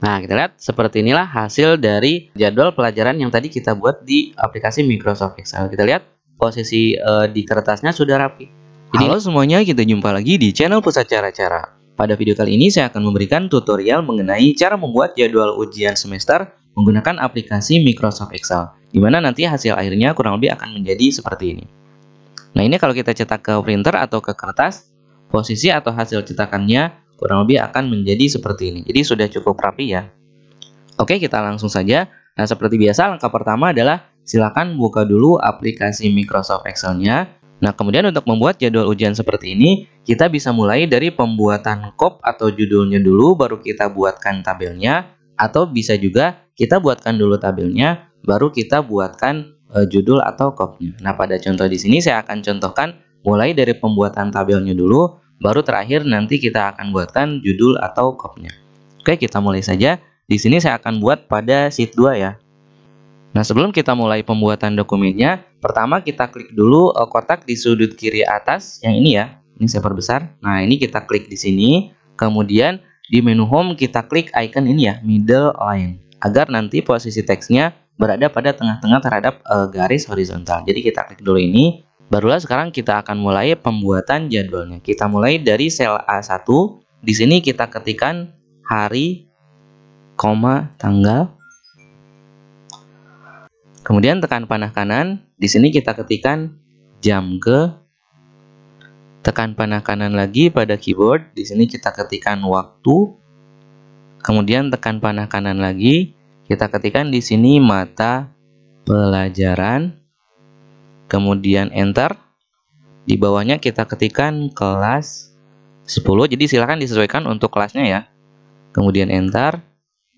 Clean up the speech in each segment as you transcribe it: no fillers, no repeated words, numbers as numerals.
Nah, kita lihat seperti inilah hasil dari jadwal pelajaran yang tadi kita buat di aplikasi Microsoft Excel. Kita lihat posisi di kertasnya sudah rapi. Jadi, halo semuanya, kita jumpa lagi di channel Pusat Cara-Cara. Pada video kali ini saya akan memberikan tutorial mengenai cara membuat jadwal ujian semester menggunakan aplikasi Microsoft Excel, di mana nanti hasil akhirnya kurang lebih akan menjadi seperti ini. Nah, ini kalau kita cetak ke printer atau ke kertas, posisi atau hasil cetakannya kurang lebih akan menjadi seperti ini. Jadi sudah cukup rapi ya. Oke, kita langsung saja. Nah, seperti biasa, langkah pertama adalah silakan buka dulu aplikasi Microsoft Excel-nya. Nah, kemudian untuk membuat jadwal ujian seperti ini, kita bisa mulai dari pembuatan kop atau judulnya dulu, baru kita buatkan tabelnya. Atau bisa juga kita buatkan dulu tabelnya, baru kita buatkan judul atau kopnya. Nah, pada contoh di sini saya akan contohkan mulai dari pembuatan tabelnya dulu, baru terakhir nanti kita akan buatkan judul atau kopnya. Oke, kita mulai saja. Di sini saya akan buat pada sheet 2 ya. Nah, sebelum kita mulai pembuatan dokumennya, pertama kita klik dulu kotak di sudut kiri atas yang ini ya. Ini saya perbesar. Nah, ini kita klik di sini. Kemudian di menu home kita klik icon ini ya, middle line, agar nanti posisi teksnya berada pada tengah-tengah terhadap garis horizontal. Jadi kita klik dulu ini. Barulah sekarang kita akan mulai pembuatan jadwalnya. Kita mulai dari sel A1. Di sini kita ketikkan hari, koma, tanggal. Kemudian tekan panah kanan. Di sini kita ketikkan jam ke. Tekan panah kanan lagi pada keyboard. Di sini kita ketikkan waktu. Kemudian tekan panah kanan lagi. Kita ketikkan di sini mata pelajaran. Kemudian enter. Di bawahnya kita ketikkan kelas 10. Jadi silakan disesuaikan untuk kelasnya ya. Kemudian enter.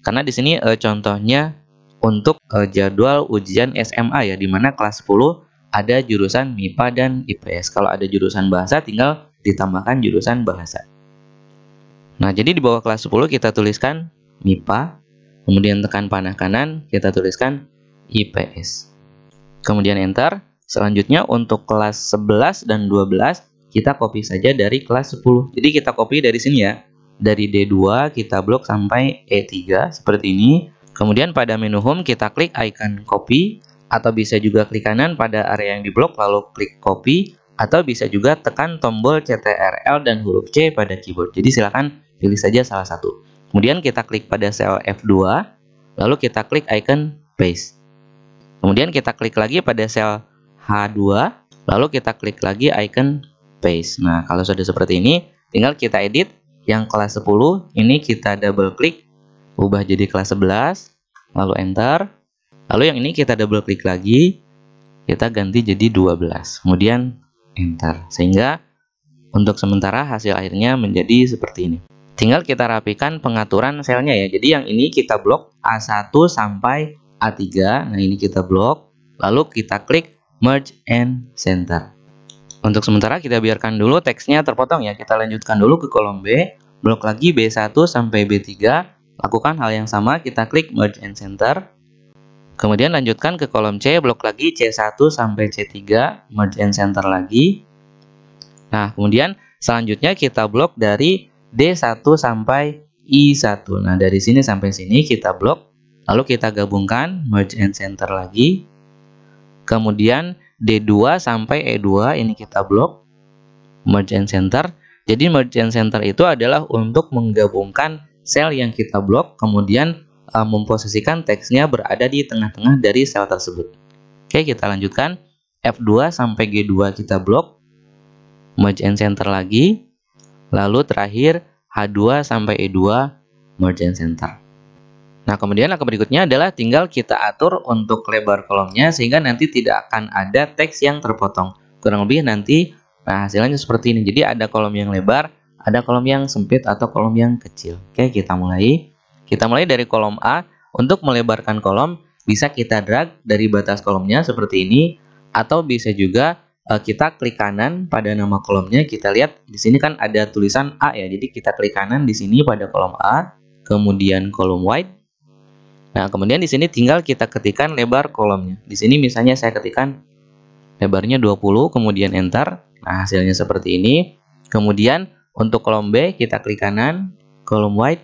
Karena di sini contohnya untuk jadwal ujian SMA ya, di mana kelas 10 ada jurusan MIPA dan IPS. Kalau ada jurusan bahasa tinggal ditambahkan jurusan bahasa. Nah, jadi di bawah kelas 10 kita tuliskan MIPA. Kemudian tekan panah kanan kita tuliskan IPS. Kemudian enter. Selanjutnya untuk kelas 11 dan 12 kita copy saja dari kelas 10. Jadi kita copy dari sini ya. Dari D2 kita blok sampai E3 seperti ini. Kemudian pada menu home kita klik icon copy, atau bisa juga klik kanan pada area yang diblok lalu klik copy, atau bisa juga tekan tombol CTRL dan huruf C pada keyboard. Jadi silakan pilih saja salah satu. Kemudian kita klik pada sel F2, lalu kita klik icon paste. Kemudian kita klik lagi pada sel H2, lalu kita klik lagi icon paste. Nah, kalau sudah seperti ini, tinggal kita edit. Yang kelas 10 ini kita double klik, ubah jadi kelas 11, lalu enter. Lalu yang ini kita double klik lagi, kita ganti jadi 12, kemudian enter. Sehingga untuk sementara hasil akhirnya menjadi seperti ini. Tinggal kita rapikan pengaturan selnya ya. Jadi yang ini kita blok A1 sampai A3. Nah, ini kita blok, lalu kita klik merge and center. Untuk sementara kita biarkan dulu teksnya terpotong ya. Kita lanjutkan dulu ke kolom B, blok lagi B1 sampai B3. Lakukan hal yang sama, kita klik merge and center. Kemudian lanjutkan ke kolom C, blok lagi C1 sampai C3, merge and center lagi. Nah, kemudian selanjutnya kita blok dari D1 sampai I1. Nah, dari sini sampai sini kita blok, lalu kita gabungkan, merge and center lagi. Kemudian D2 sampai E2 ini kita blok, merge and center. Jadi merge and center itu adalah untuk menggabungkan sel yang kita blok, kemudian memposisikan teksnya berada di tengah-tengah dari sel tersebut. Oke, kita lanjutkan. F2 sampai G2 kita blok, merge and center lagi. Lalu terakhir H2 sampai E2, merge and center. Nah, kemudian langkah berikutnya adalah tinggal kita atur untuk lebar kolomnya sehingga nanti tidak akan ada teks yang terpotong. Kurang lebih nanti hasilnya seperti ini. Jadi ada kolom yang lebar, ada kolom yang sempit atau kolom yang kecil. Oke, kita mulai. Kita mulai dari kolom A. Untuk melebarkan kolom bisa kita drag dari batas kolomnya seperti ini, atau bisa juga kita klik kanan pada nama kolomnya. Kita lihat di sini kan ada tulisan A ya. Jadi kita klik kanan di sini pada kolom A, kemudian kolom wide. Nah, kemudian di sini tinggal kita ketikkan lebar kolomnya. Di sini misalnya saya ketikkan lebarnya 20, kemudian enter. Nah, hasilnya seperti ini. Kemudian untuk kolom B kita klik kanan, kolom wide.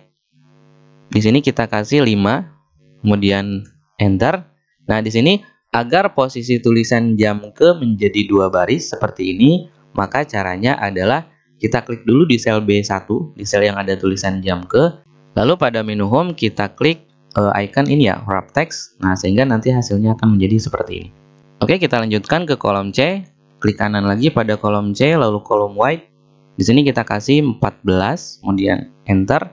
Di Di sini kita kasih 5, kemudian enter. Nah, di sini agar posisi tulisan jam ke menjadi 2 baris seperti ini, maka caranya adalah kita klik dulu di sel B1, di sel yang ada tulisan jam ke. Lalu pada menu home kita klik icon ini ya, wrap text. Nah, sehingga nanti hasilnya akan menjadi seperti ini. Oke, kita lanjutkan ke kolom C. Klik kanan lagi pada kolom C, lalu kolom white. Di sini kita kasih 14, kemudian enter.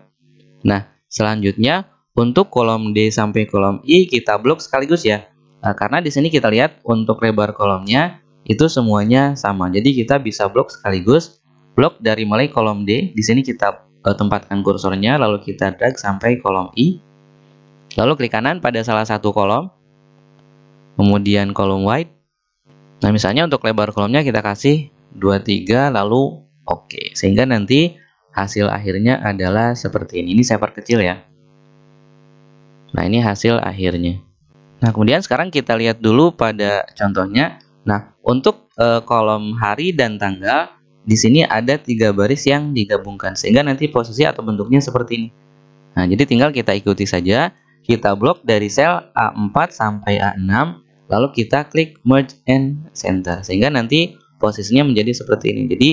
Nah, selanjutnya untuk kolom D sampai kolom I kita blok sekaligus ya. Karena di sini kita lihat untuk lebar kolomnya itu semuanya sama. Jadi kita bisa blok sekaligus. Blok dari mulai kolom D. Di sini kita tempatkan kursornya, lalu kita drag sampai kolom I. Lalu klik kanan pada salah satu kolom. Kemudian kolom white. Nah, misalnya untuk lebar kolomnya kita kasih 23, lalu oke. Sehingga nanti hasil akhirnya adalah seperti ini. Ini saya perkecil ya. Nah, ini hasil akhirnya. Nah, kemudian sekarang kita lihat dulu pada contohnya. Nah, untuk kolom hari dan tanggal, di sini ada 3 baris yang digabungkan. Sehingga nanti posisi atau bentuknya seperti ini. Nah, jadi tinggal kita ikuti saja. Kita blok dari sel A4 sampai A6. Lalu kita klik merge and center. Sehingga nanti posisinya menjadi seperti ini. Jadi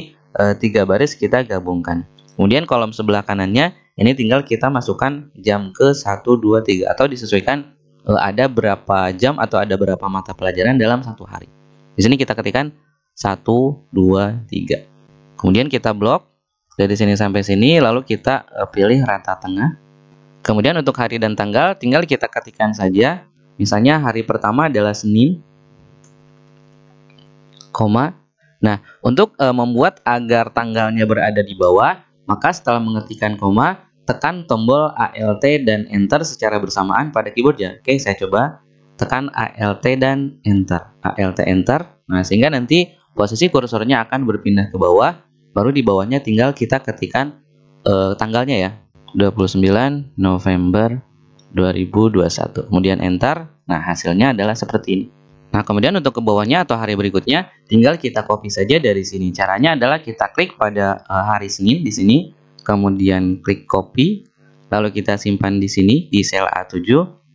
3 baris kita gabungkan. Kemudian kolom sebelah kanannya, ini tinggal kita masukkan jam ke 1, 2, 3. Atau disesuaikan ada berapa jam atau ada berapa mata pelajaran dalam satu hari. Di sini kita ketikkan 1, 2, 3. Kemudian kita blok dari sini sampai sini, lalu kita pilih rata tengah. Kemudian untuk hari dan tanggal tinggal kita ketikkan saja. Misalnya hari pertama adalah Senin, koma. Nah, untuk membuat agar tanggalnya berada di bawah, maka setelah mengetikkan koma, tekan tombol Alt dan Enter secara bersamaan pada keyboard ya. Oke, saya coba tekan Alt dan Enter. Alt Enter. Nah, sehingga nanti posisi kursornya akan berpindah ke bawah. Baru di bawahnya tinggal kita ketikkan tanggalnya ya. 29 November 2021. Kemudian Enter. Nah, hasilnya adalah seperti ini. Nah, kemudian untuk ke bawahnya atau hari berikutnya, tinggal kita copy saja dari sini. Caranya adalah kita klik pada hari Senin di sini, kemudian klik copy, lalu kita simpan di sini di sel A7,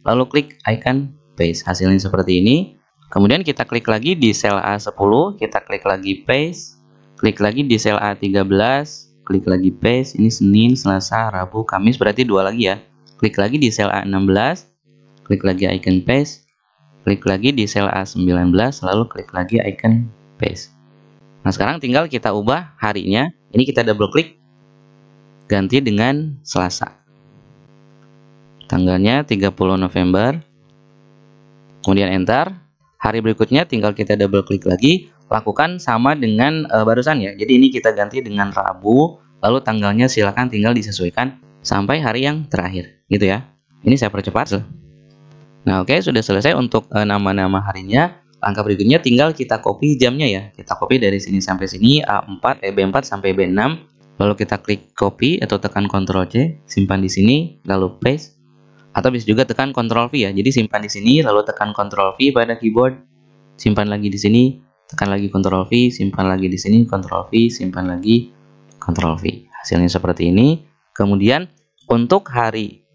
lalu klik icon paste. Hasilnya seperti ini. Kemudian kita klik lagi di sel A10, kita klik lagi paste, klik lagi di sel A13, klik lagi paste. Ini Senin, Selasa, Rabu, Kamis, berarti 2 lagi ya. Klik lagi di sel A16, klik lagi icon paste, klik lagi di sel A19, lalu klik lagi icon paste. Nah, sekarang tinggal kita ubah harinya. Ini kita double klik, ganti dengan Selasa. Tanggalnya 30 November. Kemudian Enter. Hari berikutnya tinggal kita double klik lagi. Lakukan sama dengan barusan ya. Jadi ini kita ganti dengan Rabu. Lalu tanggalnya silakan tinggal disesuaikan sampai hari yang terakhir. Gitu ya. Ini saya percepat. Nah, oke, sudah selesai untuk nama-nama harinya. Langkah berikutnya tinggal kita copy jamnya ya. Kita copy dari sini sampai sini, A4, B4 sampai B6. Lalu kita klik copy atau tekan Ctrl C, simpan di sini, lalu paste. Atau bisa juga tekan Ctrl V ya. Jadi simpan di sini, lalu tekan Ctrl V pada keyboard. Simpan lagi di sini, tekan lagi Ctrl V, simpan lagi di sini, Ctrl V, simpan lagi, Ctrl V. Hasilnya seperti ini. Kemudian untuk hari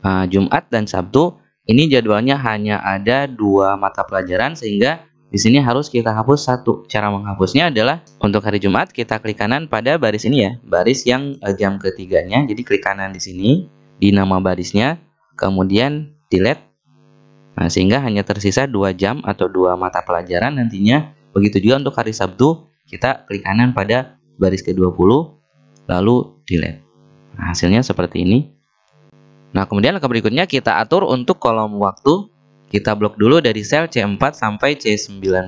Jumat dan Sabtu, ini jadwalnya hanya ada 2 mata pelajaran, sehingga di sini harus kita hapus 1. Cara menghapusnya adalah untuk hari Jumat kita klik kanan pada baris ini ya, baris yang jam ketiganya. Jadi klik kanan di sini di nama barisnya, kemudian delete. Nah, sehingga hanya tersisa 2 jam atau 2 mata pelajaran nantinya. Begitu juga untuk hari Sabtu, kita klik kanan pada baris ke-20 lalu delete. Nah, hasilnya seperti ini. Nah, kemudian langkah berikutnya kita atur untuk kolom waktu. Kita blok dulu dari sel C4 sampai C19.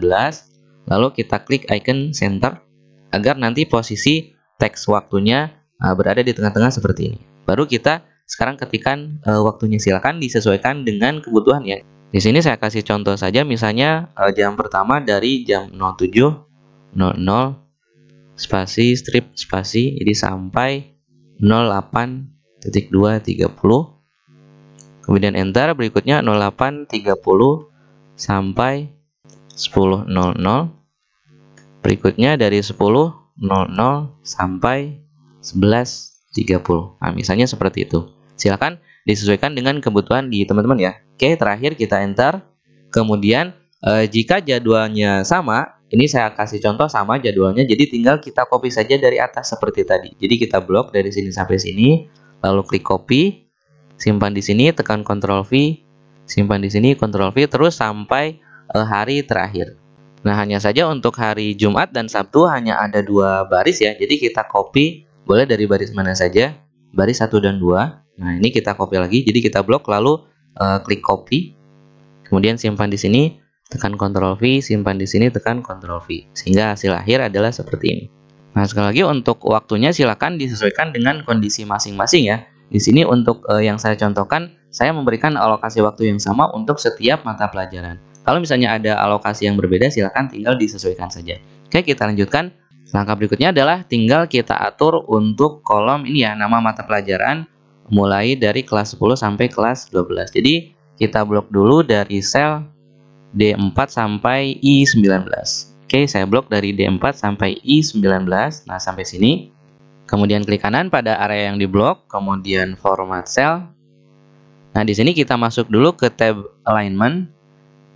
Lalu kita klik icon center agar nanti posisi teks waktunya berada di tengah-tengah seperti ini. Baru kita sekarang ketikkan waktunya, silakan disesuaikan dengan kebutuhan ya. Di sini saya kasih contoh saja, misalnya jam pertama dari jam 07.00 spasi strip spasi jadi sampai 08.230. Kemudian Enter. Berikutnya 08.30 sampai 10.00. Berikutnya dari 10.00 sampai 11.30. Nah, misalnya seperti itu. Silakan disesuaikan dengan kebutuhan di teman-teman ya. Oke, terakhir kita enter. Kemudian jika jadwalnya sama, ini saya kasih contoh sama jadwalnya, jadi tinggal kita copy saja dari atas seperti tadi. Jadi kita blok dari sini sampai sini, lalu klik copy, simpan di sini, tekan Ctrl V, simpan di sini, Ctrl V, terus sampai hari terakhir. Nah, hanya saja untuk hari Jumat dan Sabtu hanya ada 2 baris ya, jadi kita copy boleh dari baris mana saja, baris 1 dan 2. Nah, ini kita copy lagi, jadi kita blok, lalu klik copy, kemudian simpan di sini, tekan Ctrl V, simpan di sini, tekan Ctrl V, sehingga hasil akhir adalah seperti ini. Nah, sekali lagi untuk waktunya silakan disesuaikan dengan kondisi masing-masing ya. Di sini untuk yang saya contohkan, saya memberikan alokasi waktu yang sama untuk setiap mata pelajaran. Kalau misalnya ada alokasi yang berbeda, silakan tinggal disesuaikan saja. Oke, kita lanjutkan. Langkah berikutnya adalah tinggal kita atur untuk kolom ini ya, nama mata pelajaran mulai dari kelas 10 sampai kelas 12. Jadi kita blok dulu dari sel D4 sampai I19. Oke, saya blok dari D4 sampai I19. Nah, sampai sini. Kemudian klik kanan pada area yang diblok, kemudian format cell. Nah, di sini kita masuk dulu ke tab alignment.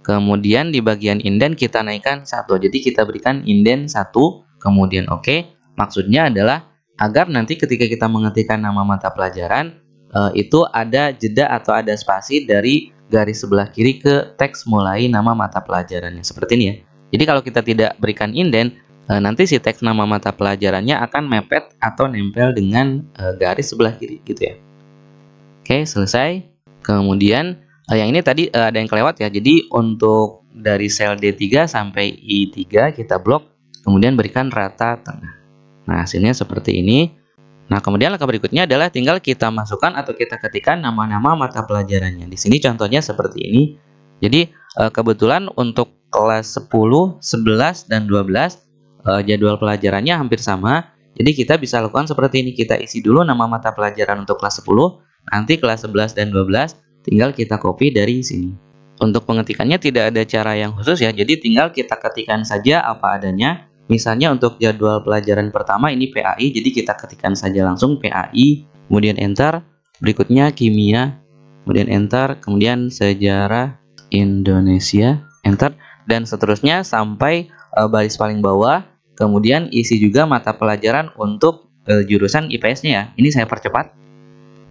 Kemudian di bagian indent kita naikkan 1. Jadi kita berikan indent 1, kemudian oke. Maksudnya adalah agar nanti ketika kita mengetikkan nama mata pelajaran, itu ada jeda atau ada spasi dari garis sebelah kiri ke teks mulai nama mata pelajarannya. Seperti ini ya. Jadi kalau kita tidak berikan indent, nanti si teks nama mata pelajarannya akan mepet atau nempel dengan garis sebelah kiri gitu ya. Oke, selesai. Kemudian yang ini tadi ada yang kelewat ya. Jadi untuk dari sel D3 sampai I3 kita blok, kemudian berikan rata tengah. Nah, hasilnya seperti ini. Nah, kemudian langkah berikutnya adalah tinggal kita masukkan atau kita ketikkan nama-nama mata pelajarannya. Di sini contohnya seperti ini. Jadi kebetulan untuk kelas 10, 11, dan 12 jadwal pelajarannya hampir sama. Jadi kita bisa lakukan seperti ini. Kita isi dulu nama mata pelajaran untuk kelas 10, nanti kelas 11 dan 12 tinggal kita copy dari sini. Untuk pengetikannya tidak ada cara yang khusus ya, jadi tinggal kita ketikkan saja apa adanya. Misalnya untuk jadwal pelajaran pertama ini PAI, jadi kita ketikkan saja langsung PAI, kemudian enter, berikutnya kimia, kemudian enter, kemudian sejarah Indonesia, enter, dan seterusnya sampai baris paling bawah. Kemudian isi juga mata pelajaran untuk jurusan IPS-nya ya. Ini saya percepat.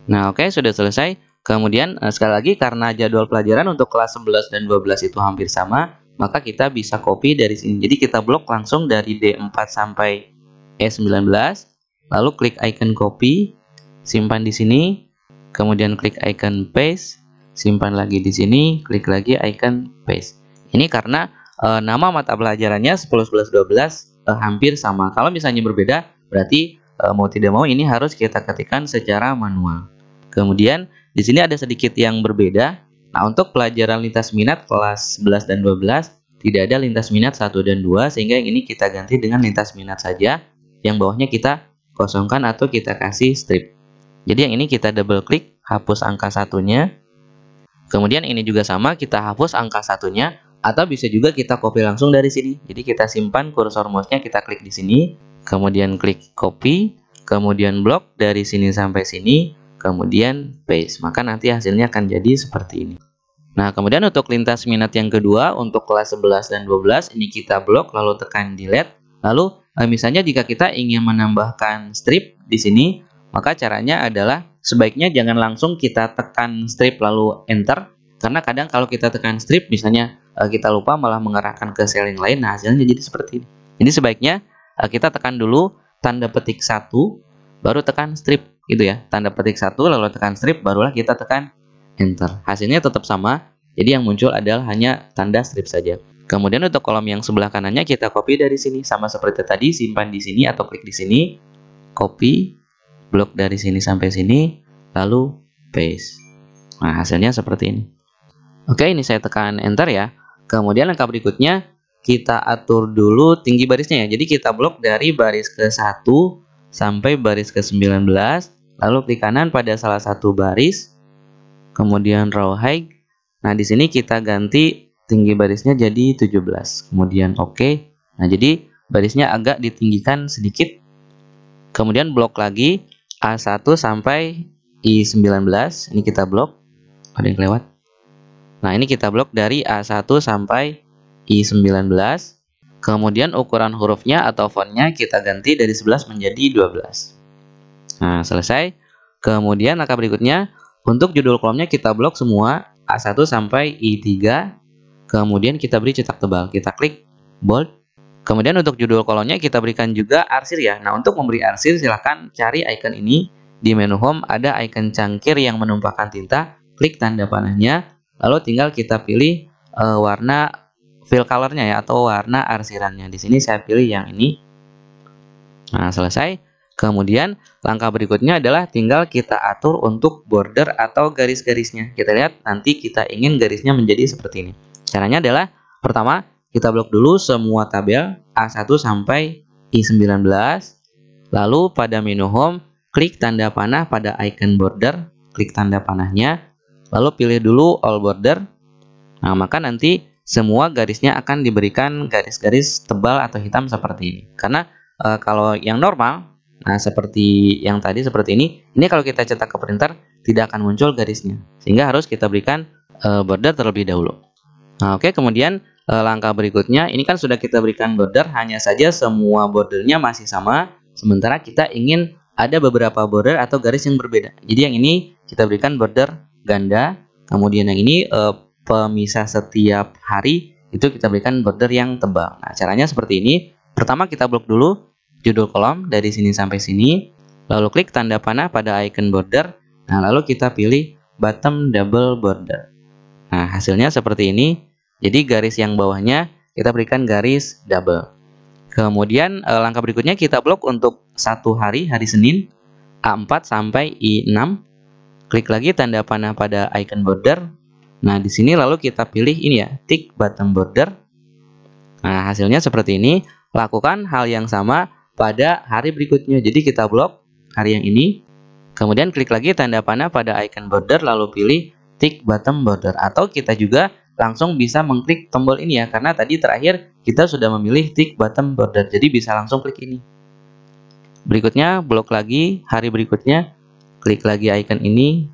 Nah, oke, sudah selesai. Kemudian sekali lagi karena jadwal pelajaran untuk kelas 11 dan 12 itu hampir sama, maka kita bisa copy dari sini. Jadi kita blok langsung dari D4 sampai E19, lalu klik icon copy, simpan di sini, kemudian klik icon paste, simpan lagi di sini, klik lagi icon paste. Ini karena nama mata pelajarannya 10, 11, 12 hampir sama. Kalau misalnya berbeda, berarti mau tidak mau ini harus kita ketikkan secara manual. Kemudian di sini ada sedikit yang berbeda. Nah, untuk pelajaran lintas minat kelas 11 dan 12 tidak ada lintas minat 1 dan 2, sehingga yang ini kita ganti dengan lintas minat saja. Yang bawahnya kita kosongkan atau kita kasih strip. Jadi yang ini kita double klik, hapus angka 1-nya. Kemudian ini juga sama, kita hapus angka 1-nya, atau bisa juga kita copy langsung dari sini. Jadi kita simpan kursor mouse-nya, kita klik di sini, kemudian klik copy, kemudian blok dari sini sampai sini, kemudian paste. Maka nanti hasilnya akan jadi seperti ini. Nah, kemudian untuk lintas minat yang kedua, untuk kelas 11 dan 12, ini kita blok, lalu tekan delete. Lalu, misalnya jika kita ingin menambahkan strip di sini, maka caranya adalah sebaiknya jangan langsung kita tekan strip lalu enter. Karena kadang kalau kita tekan strip, misalnya kita lupa malah mengarahkan ke sel yang lain, nah hasilnya jadi seperti ini. Jadi sebaiknya kita tekan dulu tanda petik 1, baru tekan strip. Gitu ya, tanda petik 1 lalu tekan strip, barulah kita tekan enter. Hasilnya tetap sama, jadi yang muncul adalah hanya tanda strip saja. Kemudian untuk kolom yang sebelah kanannya kita copy dari sini, sama seperti tadi, simpan di sini atau klik di sini, copy, blok dari sini sampai sini, lalu paste. Nah, hasilnya seperti ini. Oke, ini saya tekan enter ya. Kemudian langkah berikutnya kita atur dulu tinggi barisnya ya. Jadi kita blok dari baris ke-1 sampai baris ke-19. Lalu klik kanan pada salah satu baris, kemudian row height. Nah, di sini kita ganti tinggi barisnya jadi 17. Kemudian oke. Nah, jadi barisnya agak ditinggikan sedikit. Kemudian blok lagi A1 sampai I19. Ini kita blok. Ada yang kelewat. Nah, ini kita blok dari A1 sampai I19. Kemudian ukuran hurufnya atau fontnya kita ganti dari 11 menjadi 12. Nah, selesai. Kemudian langkah berikutnya, untuk judul kolomnya kita blok semua A1 sampai I3. Kemudian kita beri cetak tebal. Kita klik bold. Kemudian untuk judul kolomnya kita berikan juga arsir ya. Nah, untuk memberi arsir silahkan cari icon ini. Di menu home ada icon cangkir yang menumpahkan tinta. Klik tanda panahnya. Lalu tinggal kita pilih warna fill colornya ya, atau warna arsirannya. Di sini saya pilih yang ini. Nah, selesai. Kemudian langkah berikutnya adalah tinggal kita atur untuk border atau garis-garisnya. Kita lihat nanti kita ingin garisnya menjadi seperti ini. Caranya adalah pertama kita blok dulu semua tabel A1 sampai I19. Lalu pada menu home klik tanda panah pada icon border, klik tanda panahnya. Lalu pilih dulu all border. Nah, maka nanti semua garisnya akan diberikan garis-garis tebal atau hitam seperti ini. Karena kalau yang normal, nah seperti yang tadi seperti ini kalau kita cetak ke printer tidak akan muncul garisnya. Sehingga harus kita berikan border terlebih dahulu. Nah, oke, kemudian langkah berikutnya, ini kan sudah kita berikan border, hanya saja semua bordernya masih sama. Sementara kita ingin ada beberapa border atau garis yang berbeda. Jadi yang ini kita berikan border ganda, kemudian yang ini pemisah setiap hari itu kita berikan border yang tebal. Nah, caranya seperti ini. Pertama kita blok dulu judul kolom dari sini sampai sini, lalu klik tanda panah pada icon border. Nah, lalu kita pilih bottom double border. Nah, hasilnya seperti ini. Jadi garis yang bawahnya kita berikan garis double. Kemudian langkah berikutnya kita blok untuk satu hari Senin A4 sampai I6. Klik lagi tanda panah pada icon border. Nah, di sini lalu kita pilih ini ya, tick bottom border. Nah, hasilnya seperti ini. Lakukan hal yang sama pada hari berikutnya. Jadi kita blok hari yang ini. Kemudian klik lagi tanda panah pada icon border lalu pilih tick bottom border. Atau kita juga langsung bisa mengklik tombol ini ya, karena tadi terakhir kita sudah memilih tick bottom border. Jadi bisa langsung klik ini. Berikutnya blok lagi hari berikutnya. Klik lagi icon ini.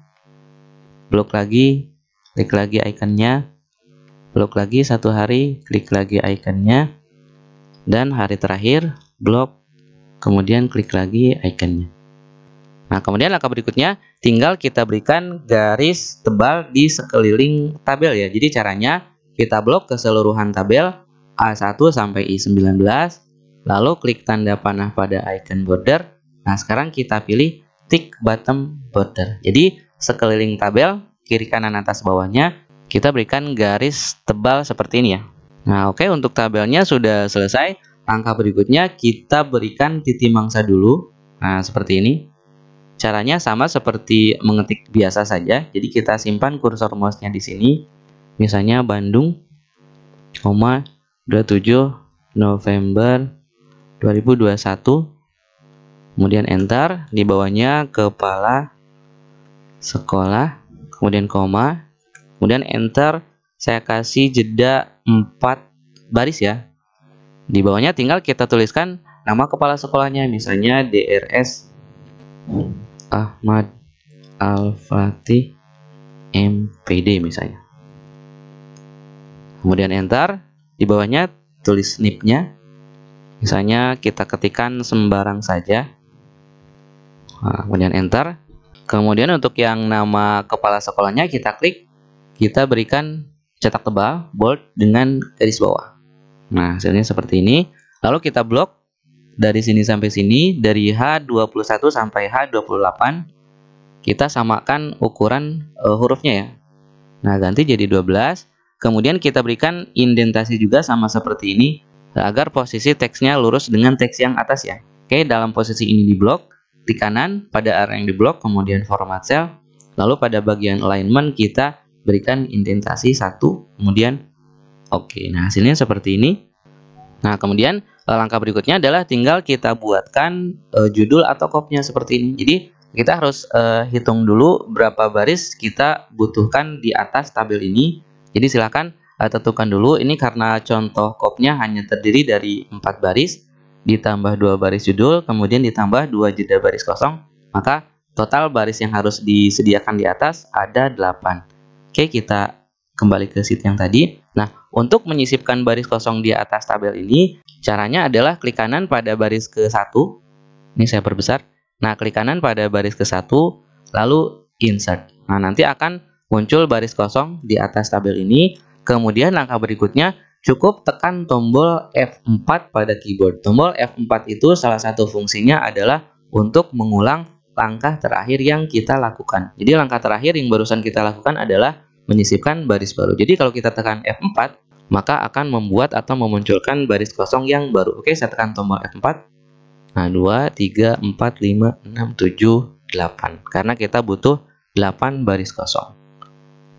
Blok lagi. Klik lagi ikonnya, blok lagi satu hari, klik lagi ikonnya, dan hari terakhir, blok, kemudian klik lagi ikonnya. Nah, kemudian langkah berikutnya, tinggal kita berikan garis tebal di sekeliling tabel ya. Jadi caranya, kita blok keseluruhan tabel A1 sampai I19, lalu klik tanda panah pada icon border. Nah, sekarang kita pilih tick bottom border. Jadi, sekeliling tabel, kiri kanan atas bawahnya kita berikan garis tebal seperti ini ya. Nah, oke, untuk tabelnya sudah selesai. Langkah berikutnya kita berikan titik mangsa dulu. Nah, seperti ini. Caranya sama seperti mengetik biasa saja. Jadi kita simpan kursor mouse-nya di sini. Misalnya Bandung, 27 November 2021. Kemudian enter, di bawahnya kepala sekolah. Kemudian koma, kemudian enter, saya kasih jeda 4 baris ya. Di bawahnya tinggal kita tuliskan nama kepala sekolahnya, misalnya DRS Ahmad Al-Fatih MPD misalnya. Kemudian enter, di bawahnya tulis NIP-nya, misalnya kita ketikkan sembarang saja. Nah, kemudian enter. Kemudian untuk yang nama kepala sekolahnya kita klik, kita berikan cetak tebal, bold dengan garis bawah. Nah, hasilnya seperti ini. Lalu kita blok dari sini sampai sini, dari H21 sampai H28. Kita samakan ukuran hurufnya ya. Nah, ganti jadi 12. Kemudian kita berikan indentasi juga sama seperti ini, agar posisi teksnya lurus dengan teks yang atas ya. Oke, dalam posisi ini di blok. Di kanan pada area yang diblok, kemudian format cell, lalu pada bagian alignment kita berikan indentasi 1, kemudian oke. Nah, hasilnya seperti ini. Nah, kemudian langkah berikutnya adalah tinggal kita buatkan judul atau kopnya seperti ini. Jadi kita harus hitung dulu berapa baris kita butuhkan di atas tabel ini. Jadi silakan tentukan dulu. Ini karena contoh kopnya hanya terdiri dari 4 baris. Ditambah 2 baris judul, kemudian ditambah 2 jeda baris kosong, maka total baris yang harus disediakan di atas ada 8. Oke, kita kembali ke sheet yang tadi. Nah, untuk menyisipkan baris kosong di atas tabel ini, caranya adalah klik kanan pada baris ke-1. Ini saya perbesar. Nah, klik kanan pada baris ke-1, lalu insert. Nah, nanti akan muncul baris kosong di atas tabel ini. Kemudian langkah berikutnya, cukup tekan tombol F4 pada keyboard. Tombol F4 itu salah satu fungsinya adalah untuk mengulang langkah terakhir yang kita lakukan. Jadi langkah terakhir yang barusan kita lakukan adalah menyisipkan baris baru. Jadi kalau kita tekan F4, maka akan membuat atau memunculkan baris kosong yang baru. Oke, saya tekan tombol F4. Nah, 2, 3, 4, 5, 6, 7, 8. Karena kita butuh 8 baris kosong.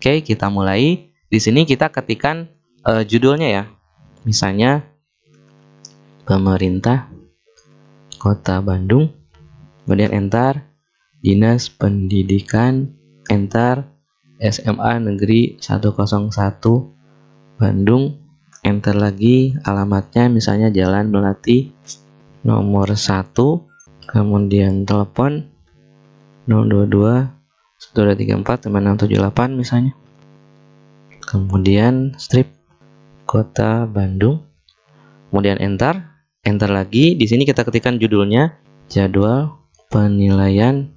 Oke, kita mulai. Di sini kita ketikkan judulnya ya. Misalnya Pemerintah Kota Bandung. Kemudian enter. Dinas Pendidikan, enter. SMA Negeri 101 Bandung, enter lagi. Alamatnya misalnya Jalan Melati nomor 1, kemudian telepon 022 1234 9678 misalnya. Kemudian strip Kota Bandung, kemudian enter. Enter lagi. Di sini kita ketikkan judulnya Jadwal Penilaian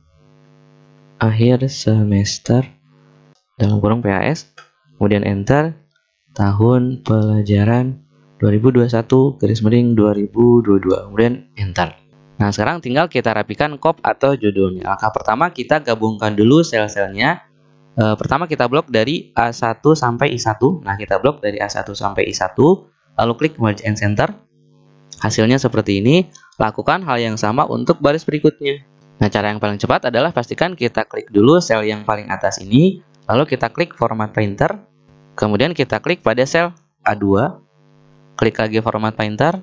Akhir Semester dalam kurung PAS, kemudian enter. Tahun pelajaran 2021/2022, kemudian enter. Nah, sekarang tinggal kita rapikan kop atau judulnya. Langkah pertama, kita gabungkan dulu sel-selnya. Pertama kita blok dari A1 sampai I1. Nah, kita blok dari A1 sampai I1, lalu klik merge and center. Hasilnya seperti ini. Lakukan hal yang sama untuk baris berikutnya. Nah, cara yang paling cepat adalah pastikan kita klik dulu sel yang paling atas ini, lalu kita klik format printer, kemudian kita klik pada sel A2, klik lagi format printer,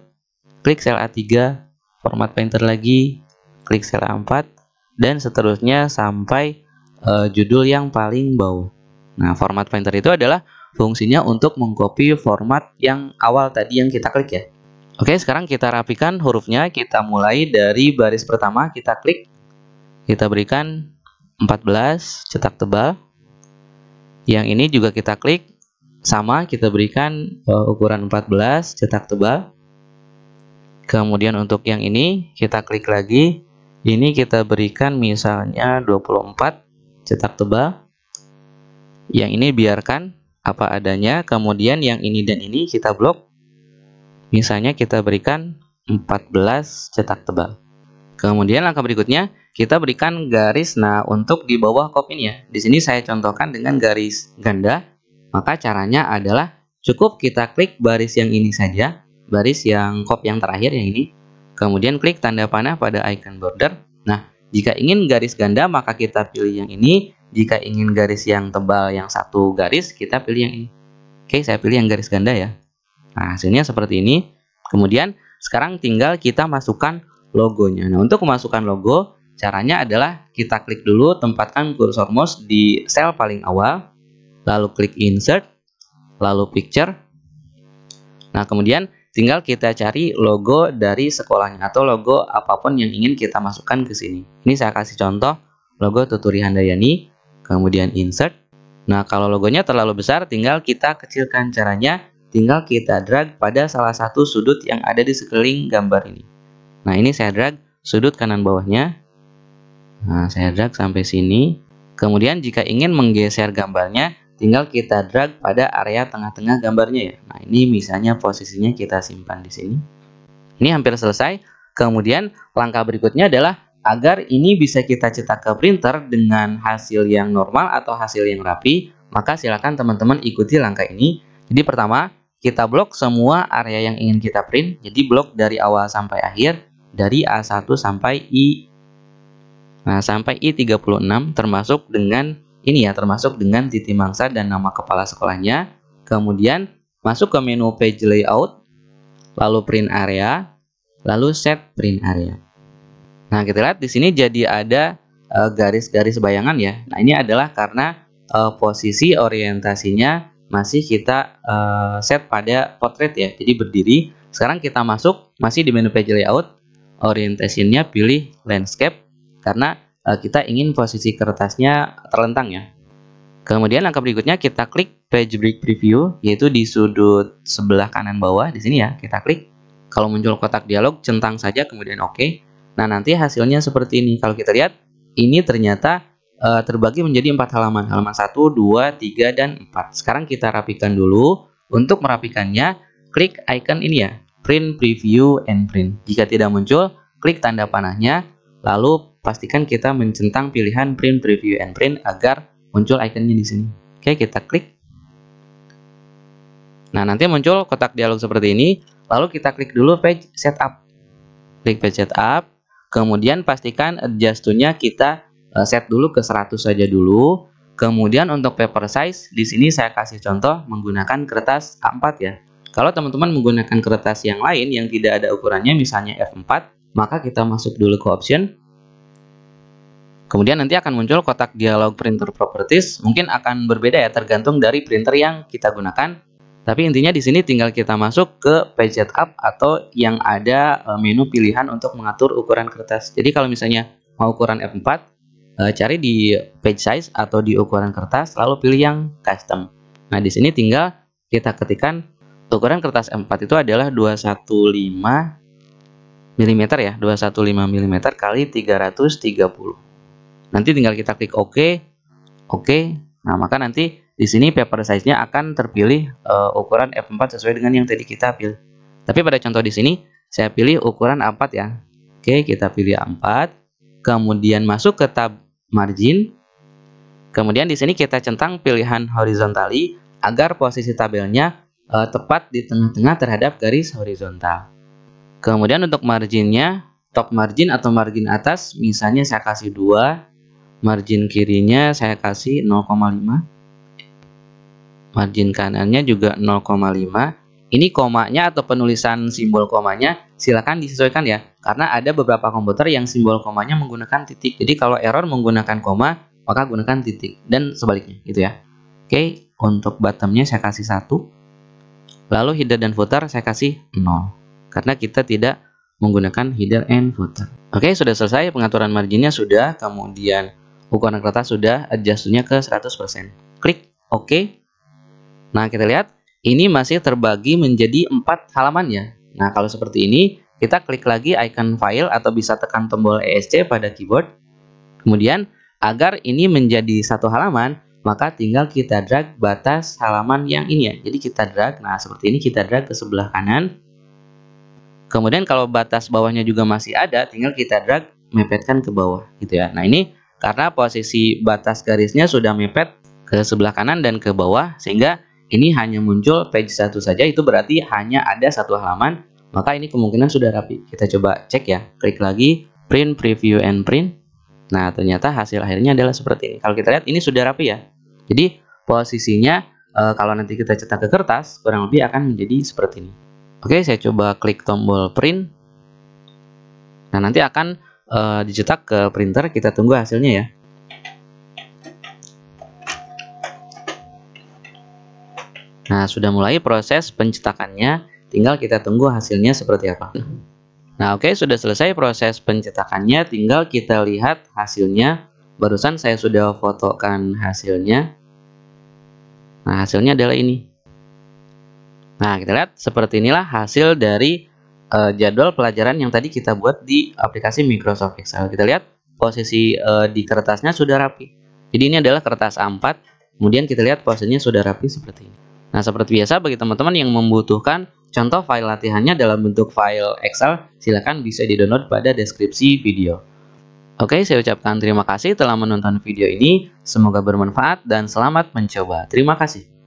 klik sel A3, format printer lagi, klik sel A4, dan seterusnya sampai judul yang paling bawah. Nah, format printer itu adalah fungsinya untuk mengcopy format yang awal tadi yang kita klik ya. Oke, sekarang kita rapikan hurufnya. Kita mulai dari baris pertama, kita klik, kita berikan 14 cetak tebal. Yang ini juga kita klik, sama kita berikan ukuran 14 cetak tebal. Kemudian untuk yang ini kita klik lagi, ini kita berikan misalnya 24 cetak tebal. Yang ini biarkan apa adanya. Kemudian yang ini dan ini kita blok. Misalnya kita berikan 14 cetak tebal. Kemudian langkah berikutnya kita berikan garis. Nah, untuk di bawah kop ini ya. Di sini saya contohkan dengan garis ganda. Maka caranya adalah cukup kita klik baris yang ini saja, baris yang kop yang terakhir yang ini. Kemudian klik tanda panah pada icon border. Nah, jika ingin garis ganda maka kita pilih yang ini. Jika ingin garis yang tebal yang satu garis, kita pilih yang ini. Oke, saya pilih yang garis ganda ya. Nah, hasilnya seperti ini. Kemudian sekarang tinggal kita masukkan logonya. Nah, untuk memasukkan logo, caranya adalah kita klik dulu, tempatkan kursor mouse di sel paling awal, lalu klik insert, lalu picture. Nah, kemudian tinggal kita cari logo dari sekolahnya atau logo apapun yang ingin kita masukkan ke sini. Ini saya kasih contoh logo Tuturi Handayani, kemudian insert. Nah, kalau logonya terlalu besar, tinggal kita kecilkan. Caranya tinggal kita drag pada salah satu sudut yang ada di sekeliling gambar ini. Nah, ini saya drag sudut kanan bawahnya. Nah, saya drag sampai sini. Kemudian jika ingin menggeser gambarnya, tinggal kita drag pada area tengah-tengah gambarnya ya. Nah, ini misalnya posisinya kita simpan di sini. Ini hampir selesai. Kemudian langkah berikutnya adalah agar ini bisa kita cetak ke printer dengan hasil yang normal atau hasil yang rapi, maka silakan teman-teman ikuti langkah ini. Jadi pertama, kita blok semua area yang ingin kita print. Jadi blok dari awal sampai akhir, dari A1 sampai I. Nah, sampai I36 termasuk dengan ini ya, termasuk dengan titik mangsa dan nama kepala sekolahnya. Kemudian masuk ke menu page layout, lalu print area, lalu set print area. Nah, kita lihat di sini jadi ada garis-garis bayangan ya. Nah, ini adalah karena posisi orientasinya masih kita set pada portrait ya, jadi berdiri. Sekarang kita masuk masih di menu page layout, orientasinya pilih landscape karena kita ingin posisi kertasnya terlentang ya. Kemudian langkah berikutnya kita klik Page Break Preview, yaitu di sudut sebelah kanan bawah di sini ya, kita klik. Kalau muncul kotak dialog, centang saja kemudian oke. Nah, nanti hasilnya seperti ini. Kalau kita lihat, ini ternyata terbagi menjadi 4 halaman. Halaman 1, 2, 3, dan 4. Sekarang kita rapikan dulu. Untuk merapikannya, klik icon ini ya, Print, Preview, and Print. Jika tidak muncul, klik tanda panahnya, lalu pastikan kita mencentang pilihan Print, Preview, and Print agar muncul ikonnya di sini. Oke, kita klik. Nah, nanti muncul kotak dialog seperti ini. Lalu kita klik dulu Page Setup. Klik Page Setup. Kemudian pastikan adjust to-nya kita set dulu ke 100 saja dulu. Kemudian untuk paper size, di sini saya kasih contoh menggunakan kertas A4 ya. Kalau teman-teman menggunakan kertas yang lain yang tidak ada ukurannya, misalnya F4, maka kita masuk dulu ke option. Kemudian nanti akan muncul kotak dialog printer properties. Mungkin akan berbeda ya, tergantung dari printer yang kita gunakan. Tapi intinya di sini tinggal kita masuk ke page setup atau yang ada menu pilihan untuk mengatur ukuran kertas. Jadi kalau misalnya mau ukuran F4, cari di page size atau di ukuran kertas, lalu pilih yang custom. Nah, di sini tinggal kita ketikkan ukuran kertas M4 itu adalah 215 mm ya, 215 mm kali 330. Nanti tinggal kita klik OK. Nah, maka nanti di sini paper size-nya akan terpilih ukuran F4 sesuai dengan yang tadi kita pilih. Tapi pada contoh di sini saya pilih ukuran A4 ya. Oke, kita pilih A4. Kemudian masuk ke tab margin. Kemudian di sini kita centang pilihan horizontally agar posisi tabelnya tepat di tengah-tengah terhadap garis horizontal. Kemudian untuk marginnya, top margin atau margin atas, misalnya saya kasih 2. Margin kirinya saya kasih 0,5. Margin kanannya juga 0,5. Ini komanya atau penulisan simbol komanya silakan disesuaikan ya, karena ada beberapa komputer yang simbol komanya menggunakan titik. Jadi kalau error menggunakan koma, maka gunakan titik dan sebaliknya gitu ya. Oke, untuk bottomnya saya kasih 1. Lalu header dan footer saya kasih 0 karena kita tidak menggunakan header and footer. Oke, sudah selesai pengaturan marginnya sudah, kemudian ukuran kertas sudah, adjust-nya ke 100%. Klik OK. Nah, kita lihat ini masih terbagi menjadi 4 halaman ya. Nah, kalau seperti ini, kita klik lagi icon file atau bisa tekan tombol ESC pada keyboard. Kemudian, agar ini menjadi satu halaman, maka tinggal kita drag batas halaman yang ini ya. Jadi kita drag, nah seperti ini kita drag ke sebelah kanan. Kemudian kalau batas bawahnya juga masih ada, tinggal kita drag mepetkan ke bawah gitu ya. Nah, ini karena posisi batas garisnya sudah mepet ke sebelah kanan dan ke bawah, sehingga ini hanya muncul page 1 saja, itu berarti hanya ada satu halaman, maka ini kemungkinan sudah rapi. Kita coba cek ya, klik lagi Print, Preview, and Print. Nah, ternyata hasil akhirnya adalah seperti ini. Kalau kita lihat ini sudah rapi ya. Jadi posisinya kalau nanti kita cetak ke kertas, kurang lebih akan menjadi seperti ini. Oke, saya coba klik tombol Print. Nah, nanti akan dicetak ke printer, kita tunggu hasilnya ya. Nah, sudah mulai proses pencetakannya, tinggal kita tunggu hasilnya seperti apa. Nah, oke, sudah selesai proses pencetakannya, tinggal kita lihat hasilnya. Barusan saya sudah fotokan hasilnya. Nah, hasilnya adalah ini. Nah, kita lihat seperti inilah hasil dari jadwal pelajaran yang tadi kita buat di aplikasi Microsoft Excel. Kita lihat posisi di kertasnya sudah rapi. Jadi ini adalah kertas A4. Kemudian kita lihat posisinya sudah rapi seperti ini. Nah, seperti biasa bagi teman-teman yang membutuhkan contoh file latihannya dalam bentuk file Excel, silakan bisa di-download pada deskripsi video. Oke, saya ucapkan terima kasih telah menonton video ini. Semoga bermanfaat dan selamat mencoba. Terima kasih.